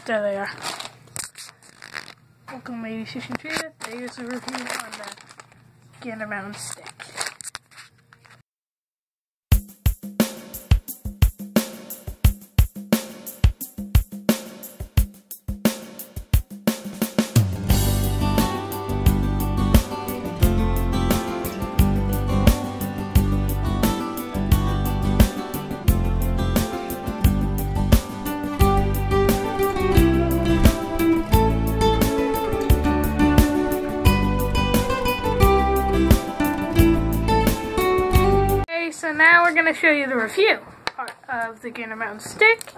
There they are. Welcome, Mabey Fish and Cheetah. There's a review on the Gander Mountain Stick. So now we're going to show you the review part of the Gander Mountain Stick.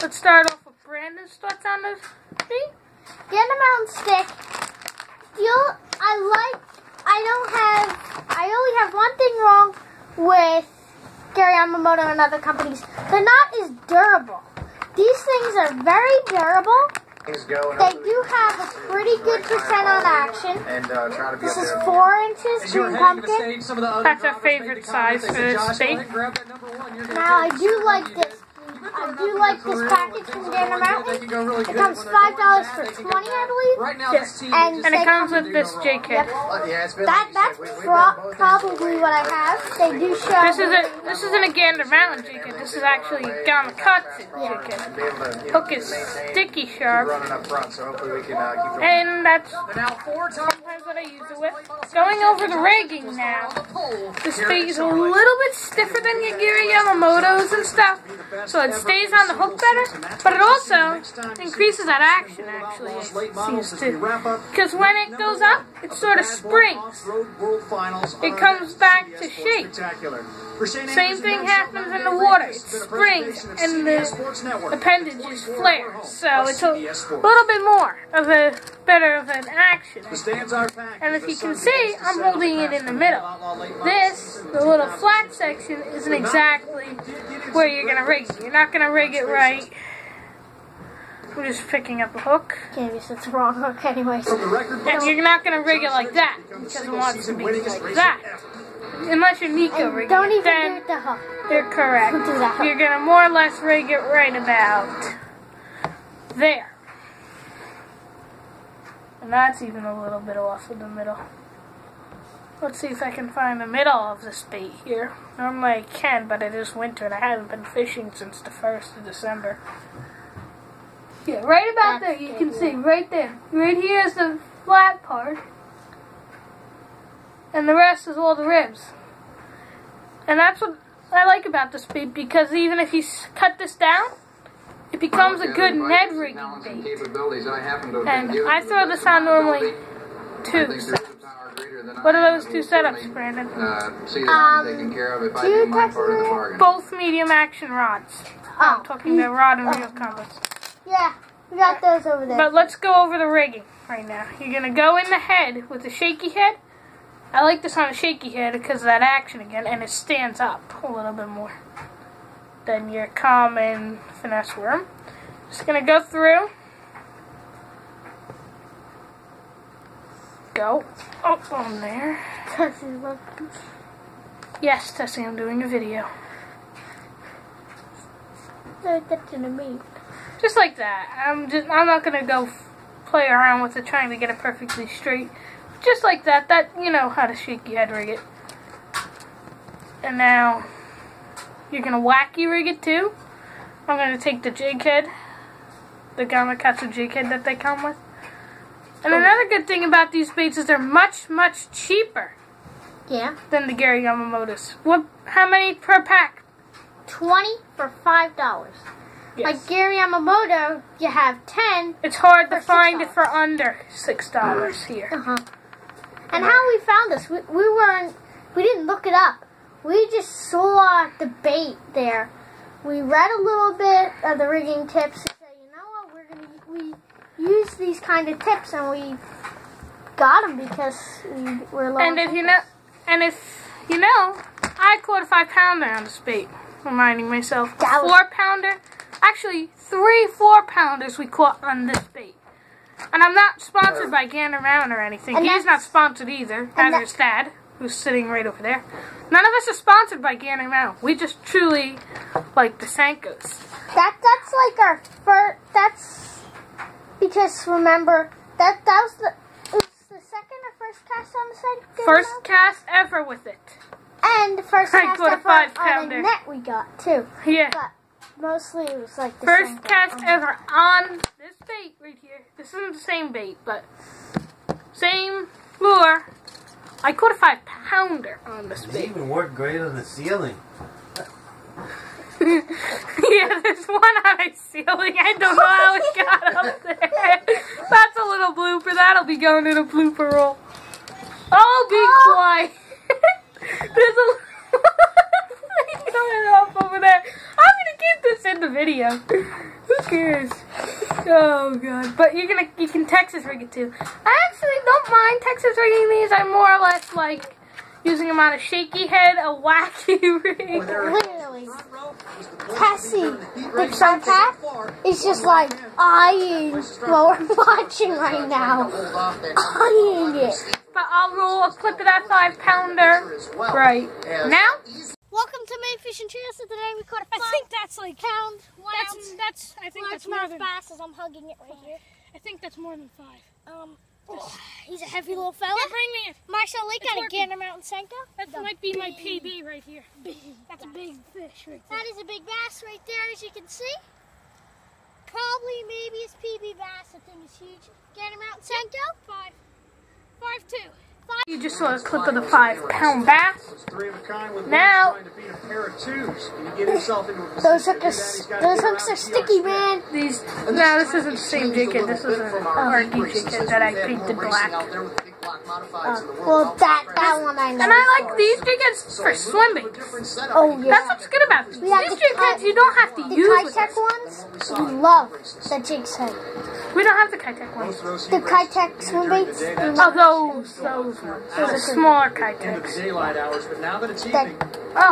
Let's start off with Brandon's thoughts on this thing. Gander Mountain Stick. I only have one thing wrong with Gary Yamamoto and other companies. They're not as durable. These things are very durable. They do have a pretty good percent on action. This is 4 inches green pumpkin. That's our favorite size for this bait. Now I do like this. I do like this package from Gander Mountain. It comes $5 for 20, I believe. And it comes with this J-kit. Yep. That's probably what I have. They do show. This isn't a Gander Mountain J-kit. This is actually Gamakatsu J-kit. Hook is sticky sharp. And that's sometimes what I use it with. Going over the rigging now. This bait is a little bit stiffer than your Gary Yamamoto's and stuff. So it stays on the hook better, but it also increases that action, actually, it seems to. Because when it goes up, it sort of springs. It comes back to shape. Same thing happens in the water. It springs, and the appendages flare. So it's a little bit more of better of an action. And if you can see, I'm holding it in the middle. This, the little flat section, isn't exactly where you're going to rig it. You're not going to rig it right. We're just picking up a hook. Maybe it's the wrong hook anyways. And you're not going to rig it like that, because it wants to be like that. Unless you're Nico rigging don't it, even then do it the hook. you're correct. You're going to more or less rig it right about there. And that's even a little bit off of the middle. Let's see if I can find the middle of this bait here. Normally I can, but it is winter and I haven't been fishing since the 1st of December. Yeah, right about there, you can see, right there. Right here is the flat part. And the rest is all the ribs. And that's what I like about this bait, because even if you cut this down, it becomes a good Ned rigging bait. And I throw this on normally 2 setups. What are those 2 setups, Brandon? 2 Texas. Both medium action rods. I'm talking the rod and reel combos. Yeah, we got those over there. But let's go over the rigging right now. You're going to go in the head with a shaky head. I like this on a shaky head because of that action again, and it stands up a little bit more than your common finesse worm. Just going to go through. Go up on there. Yes, Tessie, I'm doing a video. Just like that. I'm not going to go play around with it trying to get it perfectly straight. Just like that. You know how to shaky head rig it. And now you're going to wacky rig it too. I'm going to take the jig head, the Gamakatsu jig head that they come with. And another good thing about these baits is they're much, much cheaper. Yeah. Than the Gary Yamamoto's. How many per pack? 20 for $5. Yes. Like Gary Yamamoto, you have 10. It's hard to find it for under $6 here. And how we found this? We didn't look it up. We just saw the bait there. We read a little bit of the rigging tips and said, you know what, we use these kind of tips, and we got them because we were low. And if you know, I caught a 5-pounder on this bait. Reminding myself, a 4-pounder. Actually, 3 4-pounders we caught on this bait. And I'm not sponsored by Gander Mountain or anything. He's not sponsored either. Neither is Thad, who's sitting right over there. None of us are sponsored by Gander Mountain. We just truly like the Sankos. That's like our first. just remember that was the second or first cast on the site. First cast ever with it. And the first I cast caught a ever 5-pounder. on the net we got too. Yeah. But mostly it was like the First same cast thing. ever on this bait right here. This isn't the same bait, but same lure. I caught a 5-pounder on this It bait. even worked great on the ceiling. Yeah, there's one on a ceiling. I don't know how it got up there. That's a little blooper. That'll be going in a blooper roll. Oh, be quiet. There's a thing coming up over there. I'm gonna keep this in the video. Who cares? Oh god. But you can Texas rig it too. I actually don't mind Texas rigging these. I more or less like using them on a shaky head, a wacky rig. Literally. Cassie, the sun cat, is just like eyeing what we're watching right now. Eyeing it. But I'll roll a clip of that 5-pounder right now. Welcome to Maine Fish and Trails. So today we caught a 5 I think that's like pound, 1 ounce. I think that's more than bass as I'm hugging it right here. I think that's more than 5. He's a heavy little fella. Yeah, bring me it. Marshall Lake It's on a working. Gander Mountain Senko. That might be my PB right here. That's a big fish right there. That is a big bass right there, as you can see. Probably, maybe it's PB bass. That thing is huge. Gander Mountain Senko. 5.2. You just saw a clip of the 5-pound bass. Now, Those hooks are sticky, man. No, this isn't the same jig head. This is an RD jig head that I painted black. Well, that one I know. And I like these jig heads for swimming. Oh, yeah. That's what's good about these. We have These the jig heads you don't have to The use with Kitech this. ones, we love the jig's head. We don't have the Kitech ones. The Kitech swim baits, we Oh, love those ones. Those are smaller Kitechs. Is that the jig head? Yeah.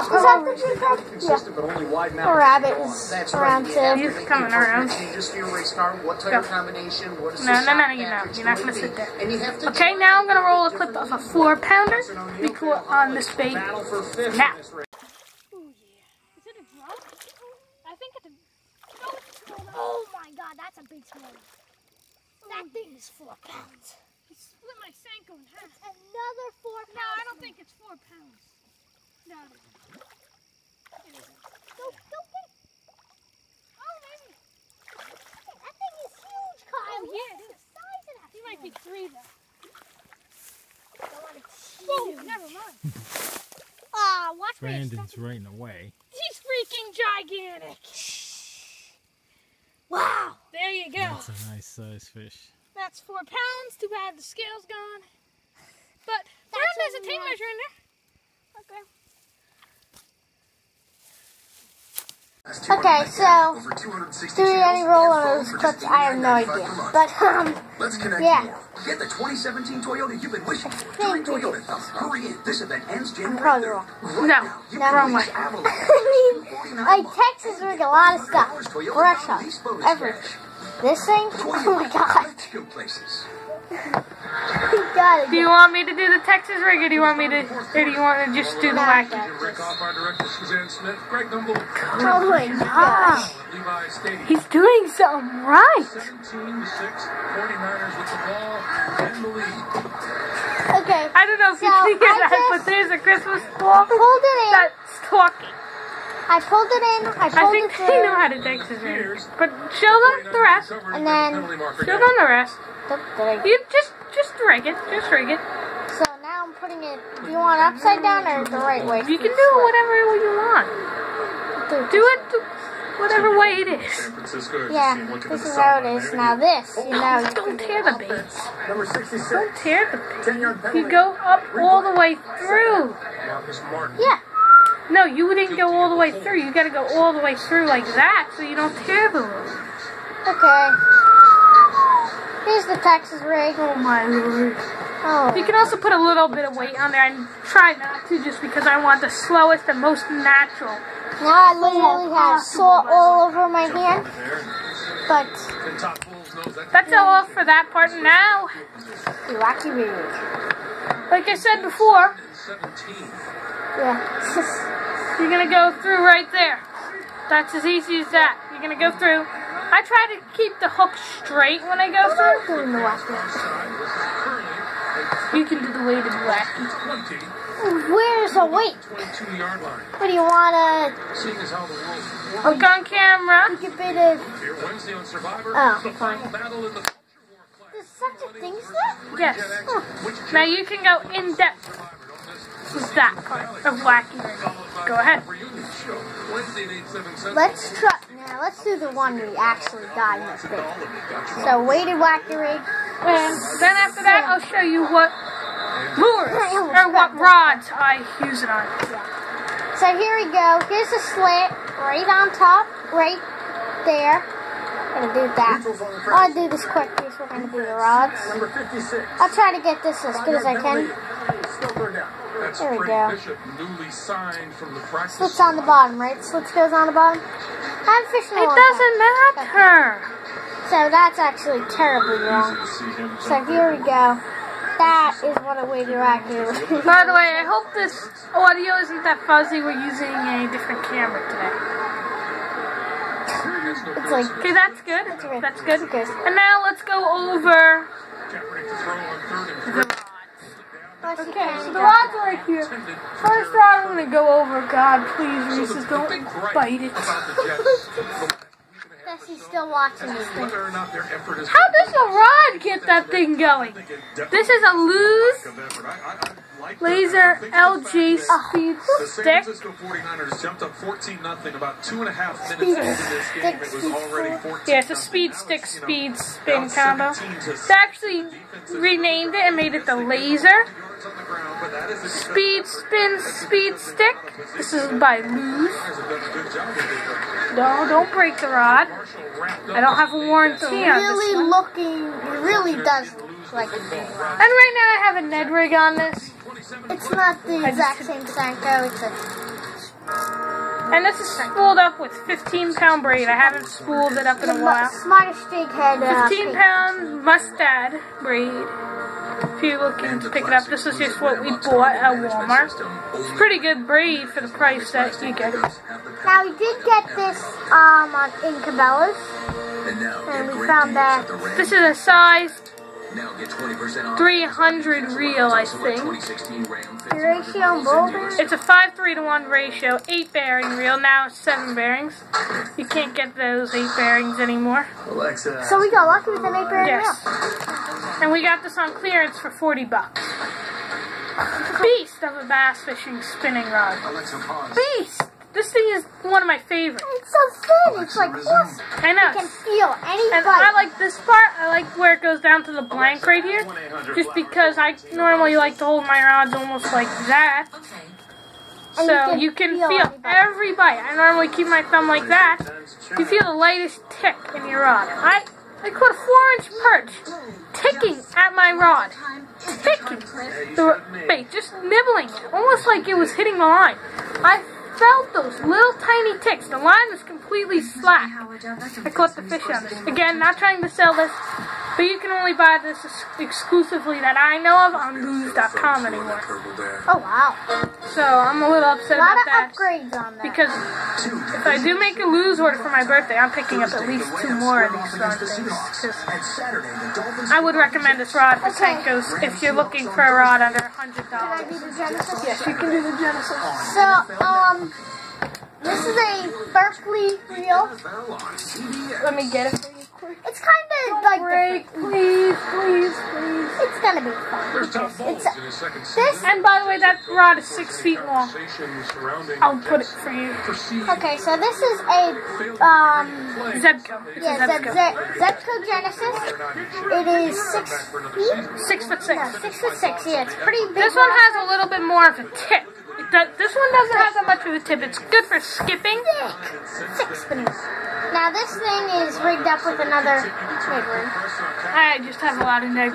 The rabbit is around too. He's coming around. No, you're not going to sit there. Okay, now I'm going to roll a clip of a 4-pounder. We caught on this bait. Now. Oh, yeah. Is it a drum? I think it's a... Oh my god, that's a big small. That thing is 4 pounds. He split my Senko in half. Another 4 pounds. No, I don't think it's 4 pounds. No, it isn't. It isn't. Go get. Oh, maybe. That thing is huge, Kyle. Oh, yeah, it is. The size of that. He might be 3, though. Huge. Oh, never mind. Watch me. Brandon's right in the way. He's freaking gigantic. Wow. There you go. That's a nice size fish. That's 4 pounds. Too bad the scale's gone. But there's a tape measure in there. Okay. Okay, so do any roll on those clips? I have no idea. But yeah. Get the 2017 Toyota you've been wishing for. Thank you. Toyota. Hurry in. This event ends I'm January probably 3rd. wrong. No, wrong way. I mean, Texas rig a lot of stuff. Fresh up. Everything. This thing? Oh my god. Two places. Do you want me to do the Texas rig, or do you want to just do the wacky? Oh my god. He's doing something right. 17-6, 49ers with the ball and the lead. Okay. I don't know if you So, can hear I that, but just there's a Christmas ball pulled it in. that's talking. I pulled it in. I I pulled think it they know through. how to Texas rig. But show them the rest. And then Show them the rest. there. You just rig it. Just rig it. So now I'm putting it. Do you want upside down or the right way? You can do it whatever you want. Do it whatever way it is. Yeah, this is how it is. Now this, you know. Don't tear the baits. Don't tear the baits. You go up all the way through. Yeah. No, you didn't go all the way through. You got to go all the way through like that so you don't tear the rope. Okay. Here's the Texas rig. Oh my lord. Oh. You can also put a little bit of weight on there and try not to just because I want the slowest and most natural. Now I literally have salt all over my hand. But That's all for that part. Now, the wacky rig. like I said before, Yeah. you're going to go through right there. That's as easy as that. You're going to go through. I try to keep the hook straight when I go through. Doing the wacky. You can do the weighted wacky. Where's the weight? What do you wanna? Look on camera. Take a bit of. Oh, fine. There's such a thing as that? Yes. Huh. Now you can go in depth with that part of wacky rigging. Go ahead. Let's try. Now let's do the one we actually got in this thing. So weighted wacky rig. And then after that, I'll show you what lures or what rods I use it on. So here we go. Here's a slant right on top, right there. I'm gonna do that. I'll do this quick piece. We're gonna do the rods. I'll try to get this as good as I can. There we go. Slits on the bottom, right? Slits goes on the bottom. I'm fishing a It long doesn't time. matter. So that's actually terribly wrong. So here we go. That is what a weighted wacky is. By the way, I hope this audio isn't that fuzzy. We're using a different camera today. It's like, Okay, that's good. good. That's good. It's good. And now let's go over the rods. Okay, so the rods are right here. First rod I'm going to go over. God, please, Reese's, don't bite it. Bessie's still watching this thing. How does a rod get that thing going? This is a loose laser LG speed stick. Yeah, it's a speed stick speed spin combo. They actually renamed it and made it the laser speed spin speed stick. This is by Lose. No, don't break the rod. I don't have a warranty on this one. It really does look like a big rod. And right now I have a Ned rig on this. It's not the exact same Senko, it's a... And this is spooled up with 15-pound braid. I haven't spooled it up in a while. Smartest jig head. 15-pound mustad braid. If you're looking to pick it up, this is just what we bought at Walmart. It's pretty good braid for the price that you get. Now we did get this in Cabela's, and we found that This is a size 300 reel, I think. the ratio on both. It's a 5:3-to-1 ratio, 8 bearing reel. Now it's 7 bearings. You can't get those 8 bearings anymore. So we got lucky with an 8 bearing Yes. And we got this on clearance for $40. Beast of a bass fishing spinning rod. Beast! This thing is one of my favorites. It's so thin. It's like awesome. I know. You can feel any And bite. I like this part. I like where it goes down to the blank right here. Just because I normally like to hold my rods almost like that. And So you can feel every bite. I normally keep my thumb like that. You feel the lightest tick in your rod. I caught a 4-inch perch ticking at my rod. Ticking the bait, just nibbling it. Almost like it was hitting the line. I felt those little tiny ticks. The line was completely slack. I caught the fish on this. Again, not trying to sell this, but you can only buy this exclusively that I know of on lose.com anymore. Oh wow. So I'm a little upset A lot about that. of upgrades on that. Because if I do make a lose order for my birthday, I'm picking up at least 2 more of these rod things. I would recommend this rod for Senkos if you're looking for a rod under $100. Can I do the Genesis? Yes, you can do the Genesis. So, this is a Berkeley reel. Let me get it for you quick. It's kind of like Break, please, please, please. It's gonna be fun. It's this. And by the way, that rod is 6 feet long. I'll put it for you. Okay, so this is a Zebco. It's a Zebco. Zebco Genesis. It is 6 feet. 6'6". No, 6'6". Yeah, it's pretty big. This one has a little bit more of a tip. This one doesn't have that much of a tip. It's good for skipping. 6 feet. Now this thing is rigged up with another Ned rig. I just have a lot of Ned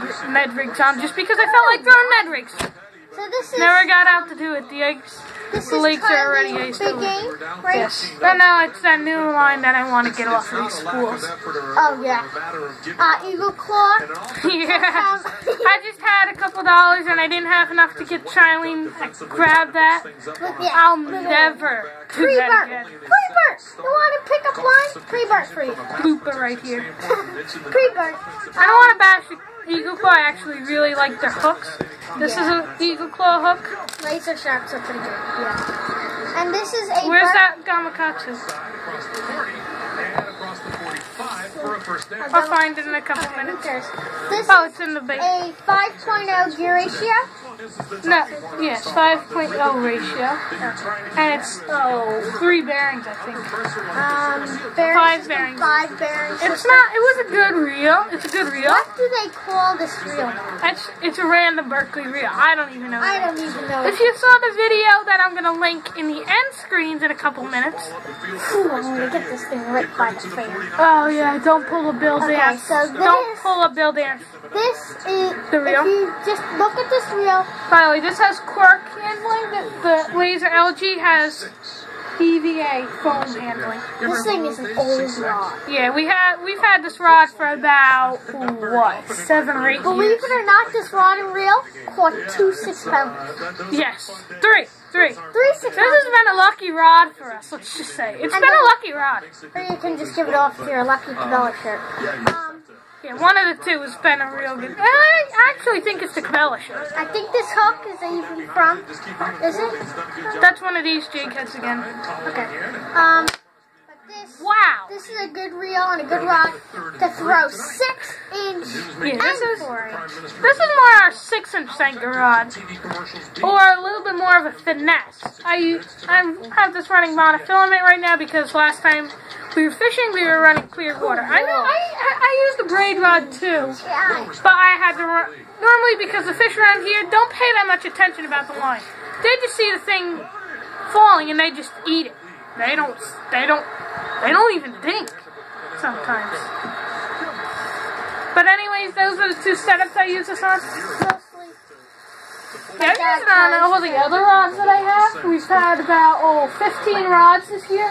rigs on just because I felt like throwing Ned rigs. So this is Never got out to do it. The eggs This The is lakes are already Kylie iced Big over. Game, right? Yes. But no, it's that new line that I want to get off of these schools. Oh, yeah. Eagle Claw. Yeah. I just had a couple dollars and I didn't have enough to get Charlene. I grabbed that. I'll never do Pre-Burt. that again. Pre-Burt. You want to pick up line? Pre-Burt for you. Blooper right here. Pre-Burt. I don't want to bash the Eagle Claw. I actually really like their hooks. This is an Eagle Claw hook. Laser sharks are pretty good. Yeah. And this is a. Where's that Gamakatsu? I'll find it in a couple minutes. This Oh, is it's in the base. a 5.0 gear ratio. No, yes, 5.0 ratio. And it's, 3 bearings, I think. Bearings. 5 bearings. 5 bearings. It's not, it was a good reel. It's a good reel. What do they call this reel? It's a random Berkeley reel. I don't even know. I don't even know. If you saw the video that I'm going to link in the end screens in a couple minutes. Ooh, I'm going to get this thing right by the finger. Oh yeah, don't pull a Bill Okay, dance. so Don't pull a Bill dance. This is, The reel? if you just look at this reel, By the way, this has Quark handling. The Laser LG has EVA foam handling. this thing is an old rod. Yeah, we've had this rod for about what, 7 or 8 Believe years. it or not, this rod and reel caught 2 6-pounders. Yes, 3. 3 This has 6-pounders. been a lucky rod for us. Let's just say it's been a lucky rod. Or you can just give it off to your lucky Cabela shirt. Yeah, one of the two has been a real good. I actually think it's the Cabela shirt. I think this hook is even from. Is it? That's one of these jig heads again. Okay. But this. Wow. This is a good reel and a good rod to throw 6-inch Yeah, this is anchor. this is more our 6-inch anchor rod, or a little bit more of a finesse. I have this running monofilament right now because last time we were fishing, we were running clear water. I know I used a braid rod too, but I had to run. Normally, because the fish around here don't pay that much attention about the line. They just see the thing falling and they just eat it. They don't even think sometimes. But anyways, those are the 2 setups I use this on. Yeah, I've used it on all the other rods that I have. We've had about 15 rods this year.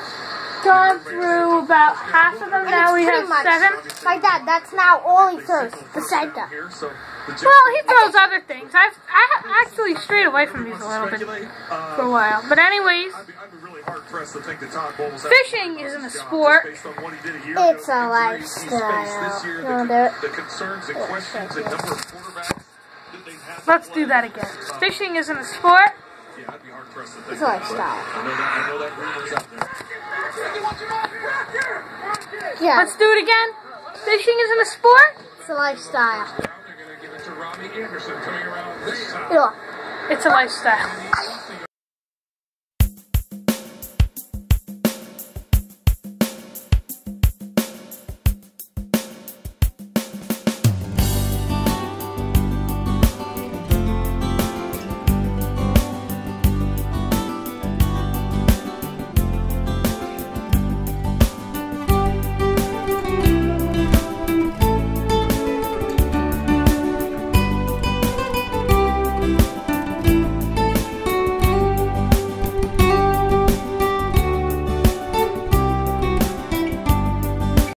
Gone through about half of them. Now we have 7. My dad, that's now all he throws, the center. Well, he throws other things. I actually strayed away from these a little bit for a while. But anyways, fishing isn't a sport. It's a lifestyle. You want to do it? Let's do that again. Fishing isn't a sport. It's a lifestyle. Yeah, Let's do it again. Fishing isn't a sport. it's a lifestyle. It's a lifestyle.